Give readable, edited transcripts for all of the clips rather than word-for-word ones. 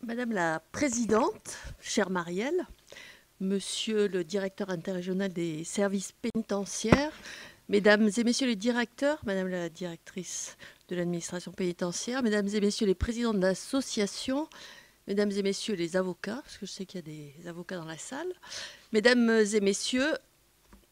Madame la présidente, chère Marielle, monsieur le directeur interrégional des services pénitentiaires, mesdames et messieurs les directeurs, madame la directrice de l'administration pénitentiaire, mesdames et messieurs les présidents d'associations, mesdames et messieurs les avocats, parce que je sais qu'il y a des avocats dans la salle, mesdames et messieurs,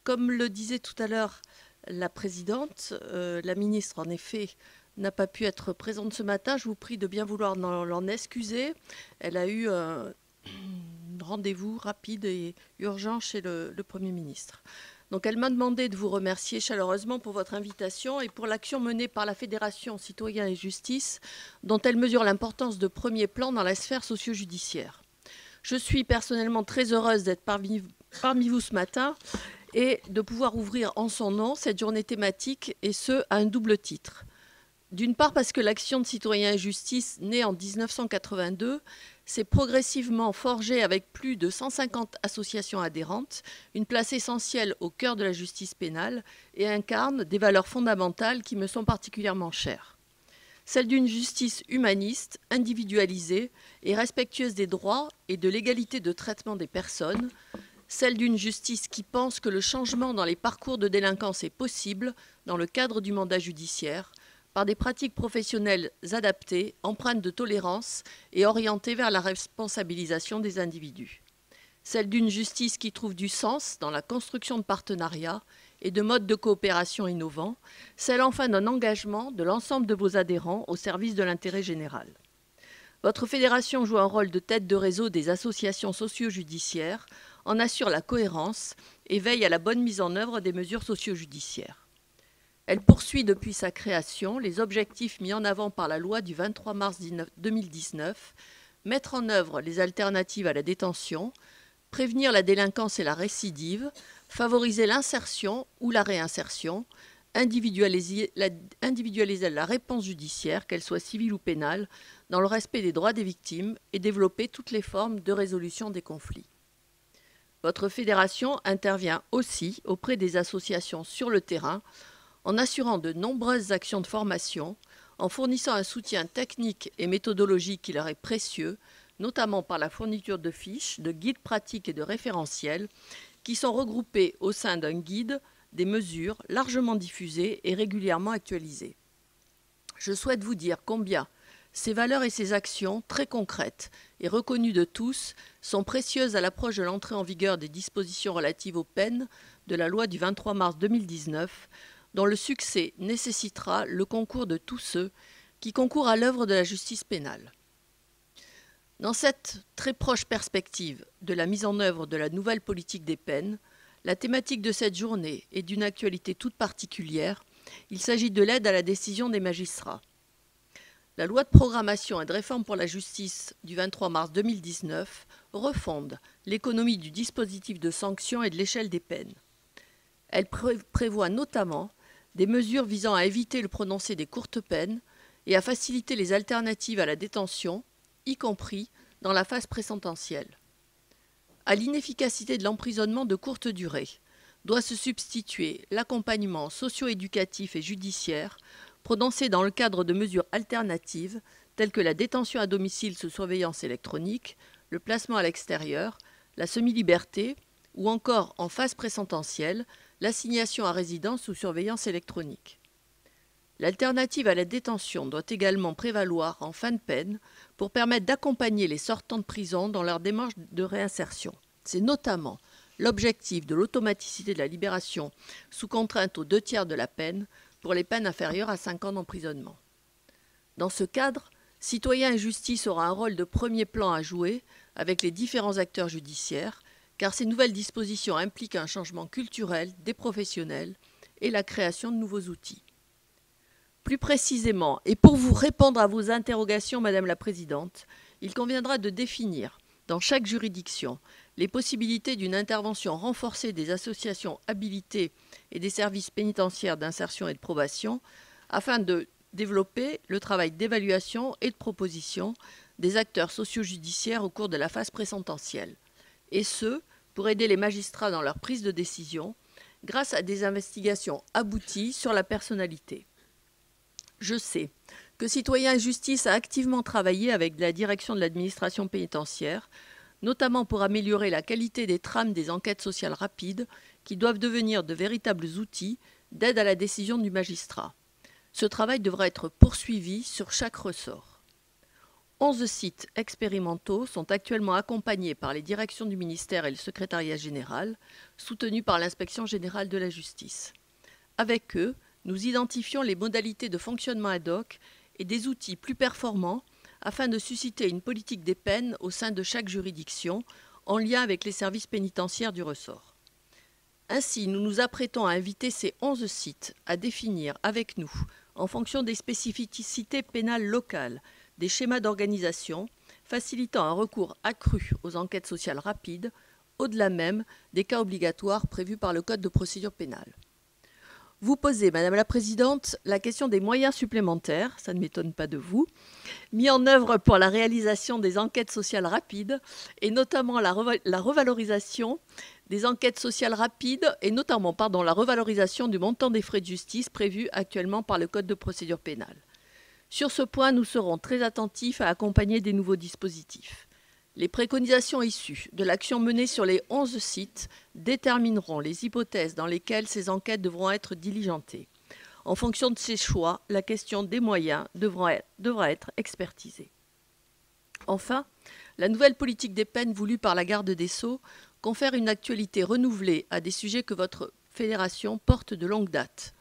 comme le disait tout à l'heure la présidente, la ministre en effet n'a pas pu être présente ce matin. Je vous prie de bien vouloir l'en excuser. Elle a eu un rendez-vous rapide et urgent chez le Premier ministre. Donc elle m'a demandé de vous remercier chaleureusement pour votre invitation et pour l'action menée par la Fédération Citoyens et Justice, dont elle mesure l'importance de premier plan dans la sphère socio-judiciaire. Je suis personnellement très heureuse d'être parmi vous ce matin et de pouvoir ouvrir en son nom cette journée thématique, et ce, à un double titre. D'une part parce que l'action de Citoyens et Justice, née en 1982, s'est progressivement forgée avec plus de 150 associations adhérentes, une place essentielle au cœur de la justice pénale et incarne des valeurs fondamentales qui me sont particulièrement chères. Celle d'une justice humaniste, individualisée et respectueuse des droits et de l'égalité de traitement des personnes, celle d'une justice qui pense que le changement dans les parcours de délinquance est possible dans le cadre du mandat judiciaire, par des pratiques professionnelles adaptées, empreintes de tolérance et orientées vers la responsabilisation des individus. Celle d'une justice qui trouve du sens dans la construction de partenariats et de modes de coopération innovants, celle enfin d'un engagement de l'ensemble de vos adhérents au service de l'intérêt général. Votre fédération joue un rôle de tête de réseau des associations socio-judiciaires, en assure la cohérence et veille à la bonne mise en œuvre des mesures socio-judiciaires. Elle poursuit depuis sa création les objectifs mis en avant par la loi du 23 mars 2019, mettre en œuvre les alternatives à la détention, prévenir la délinquance et la récidive, favoriser l'insertion ou la réinsertion, individualiser la réponse judiciaire, qu'elle soit civile ou pénale, dans le respect des droits des victimes et développer toutes les formes de résolution des conflits. Votre fédération intervient aussi auprès des associations sur le terrain en assurant de nombreuses actions de formation, en fournissant un soutien technique et méthodologique qui leur est précieux, notamment par la fourniture de fiches, de guides pratiques et de référentiels, qui sont regroupés au sein d'un guide des mesures largement diffusées et régulièrement actualisées. Je souhaite vous dire combien ces valeurs et ces actions, très concrètes et reconnues de tous, sont précieuses à l'approche de l'entrée en vigueur des dispositions relatives aux peines de la loi du 23 mars 2019, dont le succès nécessitera le concours de tous ceux qui concourent à l'œuvre de la justice pénale. Dans cette très proche perspective de la mise en œuvre de la nouvelle politique des peines, la thématique de cette journée est d'une actualité toute particulière. Il s'agit de l'aide à la décision des magistrats. La loi de programmation et de réforme pour la justice du 23 mars 2019 refonde l'économie du dispositif de sanction et de l'échelle des peines. Elle prévoit notamment des mesures visant à éviter le prononcé des courtes peines et à faciliter les alternatives à la détention, y compris dans la phase présententielle. À l'inefficacité de l'emprisonnement de courte durée doit se substituer l'accompagnement socio-éducatif et judiciaire prononcé dans le cadre de mesures alternatives telles que la détention à domicile sous surveillance électronique, le placement à l'extérieur, la semi-liberté ou encore en phase présententielle, l'assignation à résidence sous surveillance électronique. L'alternative à la détention doit également prévaloir en fin de peine pour permettre d'accompagner les sortants de prison dans leur démarche de réinsertion. C'est notamment l'objectif de l'automaticité de la libération sous contrainte aux 2/3 de la peine pour les peines inférieures à 5 ans d'emprisonnement. Dans ce cadre, Citoyens et Justice aura un rôle de premier plan à jouer avec les différents acteurs judiciaires, car ces nouvelles dispositions impliquent un changement culturel des professionnels et la création de nouveaux outils. Plus précisément, et pour vous répondre à vos interrogations, Madame la Présidente, il conviendra de définir, dans chaque juridiction, les possibilités d'une intervention renforcée des associations habilitées et des services pénitentiaires d'insertion et de probation, afin de développer le travail d'évaluation et de proposition des acteurs socio-judiciaires au cours de la phase présententielle, et ce, pour aider les magistrats dans leur prise de décision, grâce à des investigations abouties sur la personnalité. Je sais que Citoyens et Justice a activement travaillé avec la direction de l'administration pénitentiaire, notamment pour améliorer la qualité des trames des enquêtes sociales rapides qui doivent devenir de véritables outils d'aide à la décision du magistrat. Ce travail devra être poursuivi sur chaque ressort. 11 sites expérimentaux sont actuellement accompagnés par les directions du ministère et le secrétariat général, soutenus par l'inspection générale de la justice. Avec eux, nous identifions les modalités de fonctionnement ad hoc et des outils plus performants afin de susciter une politique des peines au sein de chaque juridiction en lien avec les services pénitentiaires du ressort. Ainsi, nous nous apprêtons à inviter ces 11 sites à définir avec nous, en fonction des spécificités pénales locales, des schémas d'organisation facilitant un recours accru aux enquêtes sociales rapides, au-delà même des cas obligatoires prévus par le Code de procédure pénale. Vous posez, Madame la Présidente, la question des moyens supplémentaires, ça ne m'étonne pas de vous, mis en œuvre pour la réalisation des enquêtes sociales rapides, et notamment la revalorisation des enquêtes sociales rapides, et notamment, la revalorisation du montant des frais de justice prévus actuellement par le Code de procédure pénale. Sur ce point, nous serons très attentifs à accompagner des nouveaux dispositifs. Les préconisations issues de l'action menée sur les 11 sites détermineront les hypothèses dans lesquelles ces enquêtes devront être diligentées. En fonction de ces choix, la question des moyens devra être expertisée. Enfin, la nouvelle politique des peines voulue par la garde des Sceaux confère une actualité renouvelée à des sujets que votre fédération porte de longue date.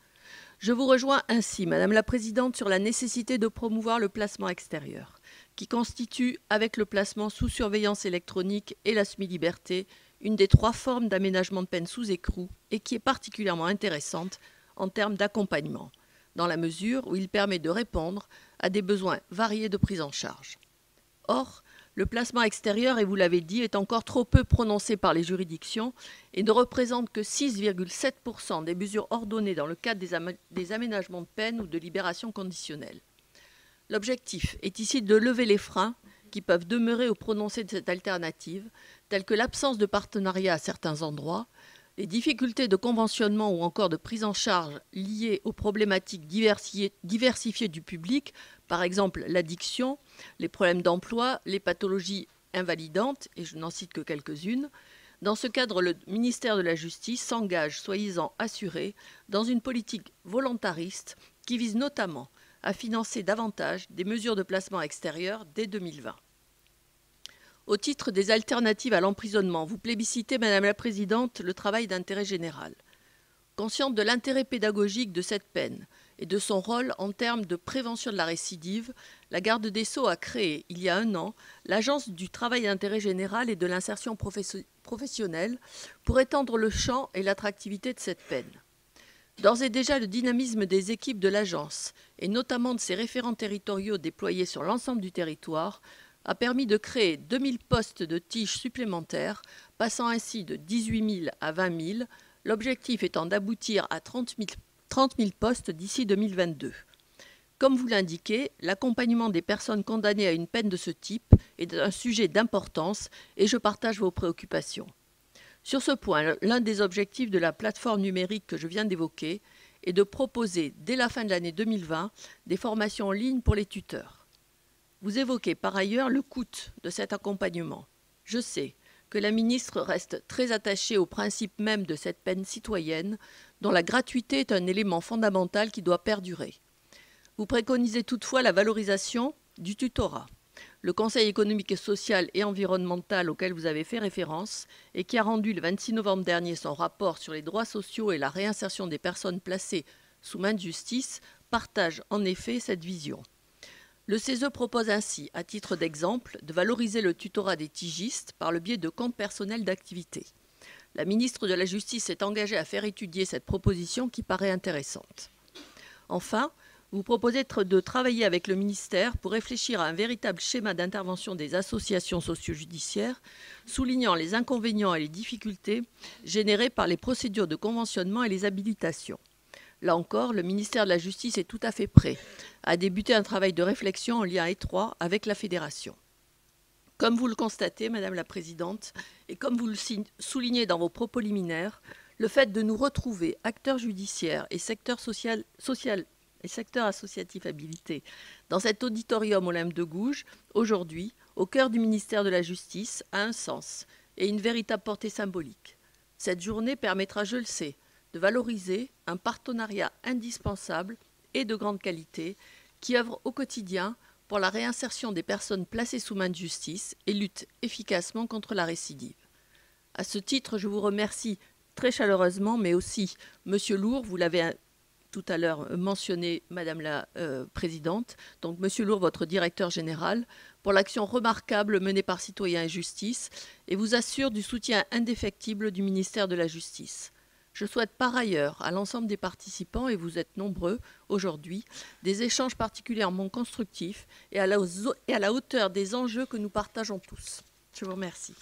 Je vous rejoins ainsi, Madame la Présidente, sur la nécessité de promouvoir le placement extérieur, qui constitue, avec le placement sous surveillance électronique et la semi-liberté, une des 3 formes d'aménagement de peine sous écrou et qui est particulièrement intéressante en termes d'accompagnement, dans la mesure où il permet de répondre à des besoins variés de prise en charge. Or, le placement extérieur, et vous l'avez dit, est encore trop peu prononcé par les juridictions et ne représente que 6,7% des mesures ordonnées dans le cadre des aménagements de peine ou de libération conditionnelle. L'objectif est ici de lever les freins qui peuvent demeurer au prononcé de cette alternative, tels que l'absence de partenariat à certains endroits, les difficultés de conventionnement ou encore de prise en charge liées aux problématiques diversifiées du public, par exemple l'addiction, les problèmes d'emploi, les pathologies invalidantes, et je n'en cite que quelques-unes. Dans ce cadre, le ministère de la Justice s'engage, soyez-en assurés, dans une politique volontariste qui vise notamment à financer davantage des mesures de placement extérieur dès 2020. Au titre des alternatives à l'emprisonnement, vous plébiscitez, Madame la Présidente, le travail d'intérêt général. Consciente de l'intérêt pédagogique de cette peine et de son rôle en termes de prévention de la récidive, la garde des Sceaux a créé, il y a 1 an, l'Agence du travail d'intérêt général et de l'insertion professionnelle pour étendre le champ et l'attractivité de cette peine. D'ores et déjà, le dynamisme des équipes de l'agence, et notamment de ses référents territoriaux déployés sur l'ensemble du territoire, a permis de créer 2000 postes de TIG supplémentaires, passant ainsi de 18 000 à 20 000, l'objectif étant d'aboutir à 30 000 postes d'ici 2022. Comme vous l'indiquez, l'accompagnement des personnes condamnées à une peine de ce type est un sujet d'importance et je partage vos préoccupations. Sur ce point, l'un des objectifs de la plateforme numérique que je viens d'évoquer est de proposer, dès la fin de l'année 2020, des formations en ligne pour les tuteurs. Vous évoquez par ailleurs le coût de cet accompagnement. Je sais que la ministre reste très attachée au principe même de cette peine citoyenne, dont la gratuité est un élément fondamental qui doit perdurer. Vous préconisez toutefois la valorisation du tutorat. Le Conseil économique et social et environnemental auquel vous avez fait référence et qui a rendu le 26 novembre dernier son rapport sur les droits sociaux et la réinsertion des personnes placées sous main de justice partage en effet cette vision. Le CESE propose ainsi, à titre d'exemple, de valoriser le tutorat des tigistes par le biais de comptes personnels d'activité. La ministre de la Justice s'est engagée à faire étudier cette proposition qui paraît intéressante. Enfin, vous proposez de travailler avec le ministère pour réfléchir à un véritable schéma d'intervention des associations socio-judiciaires, soulignant les inconvénients et les difficultés générées par les procédures de conventionnement et les habilitations. Là encore, le ministère de la Justice est tout à fait prêt à débuter un travail de réflexion en lien étroit avec la Fédération. Comme vous le constatez, Madame la Présidente, et comme vous le soulignez dans vos propos liminaires, le fait de nous retrouver, acteurs judiciaires et secteurs social et secteur associatif habilité dans cet auditorium Olympe de Gouges, aujourd'hui, au cœur du ministère de la Justice, a un sens et une véritable portée symbolique. Cette journée permettra, je le sais, de valoriser un partenariat indispensable et de grande qualité qui œuvre au quotidien pour la réinsertion des personnes placées sous main de justice et lutte efficacement contre la récidive. À ce titre, je vous remercie très chaleureusement, mais aussi, Monsieur Lourd, vous l'avez tout à l'heure mentionné, Madame la Présidente, donc Monsieur Lourd, votre directeur général, pour l'action remarquable menée par Citoyens et Justice et vous assure du soutien indéfectible du ministère de la Justice. Je souhaite par ailleurs à l'ensemble des participants, et vous êtes nombreux aujourd'hui, des échanges particulièrement constructifs et à la hauteur des enjeux que nous partageons tous. Je vous remercie.